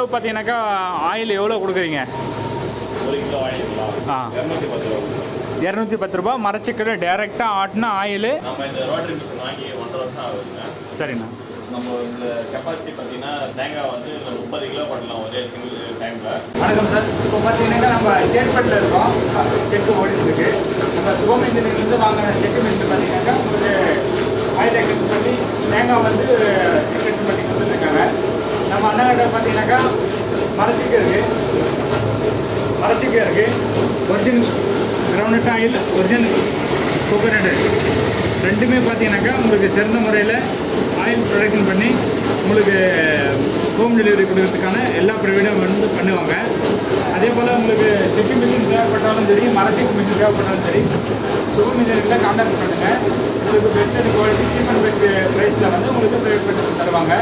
பார்த்தீங்கன்னாக்கா ஆயில் எவ்வளோ கொடுக்குறீங்க? 1 கிலோ ஆயிலுங்களா? 210 ரூபா. 210 ரூபா. மரச்சிக்கல் டேரெக்டாக ஆட்டினா ஆயில் நம்ம இந்த ரோட்டரி மிஷின் வாங்கி 1.5 வருஷம் ஆகுதுங்க. சரிண்ணா. நம்ம இந்த கெப்பாசிட்டி பார்த்தீங்கன்னா தேங்காய் வந்து 30 கிலோ பண்ணலாம் ஒரே சிங்கிள் டைமில். வணக்கம் சார். இப்போ பார்த்தீங்கன்னா நம்ம சேட்பட்டில் இருக்கோம். செக்கு ஓடிட்டுருக்கு. நம்ம சுகம் இன்ஜினியர்லேருந்து வாங்கின செக்கு மிஷின் பார்த்தீங்கன்னாக்கா உங்களுக்கு ஆயில் எக்ஸ்ட்ரா பண்ணி தேங்காய் வந்து எக்ஸ்ட்ரா பண்ணி கொடுத்துருக்காங்க. நம்ம அண்ணாக்கிட்ட பார்த்தீங்கன்னாக்கா மரச்சிக்கல் இருக்குது, original ground oil, original coconut ரெண்டுமே பார்த்தீங்கன்னாக்கா உங்களுக்கு சிறந்த முறையில் ஆயில் ப்ரொடக்ஷன் பண்ணி உங்களுக்கு ஹோம் டெலிவரி கொடுக்கறதுக்கான எல்லா ப்ரொவைடும் வந்து பண்ணுவாங்க. அதே போல் உங்களுக்கு செக்கு மிஷின் தேவைப்பட்டாலும் சரி, மரச்செக்கு மிஷின் தேவைப்பட்டாலும் சரி, சுகம் மிஷினில் கான்டாக்ட் பண்ணுங்கள். உங்களுக்கு best quality, cheap and best ப்ரைஸில் வந்து உங்களுக்கு ப்ரொவைட் பண்ணி தருவாங்க.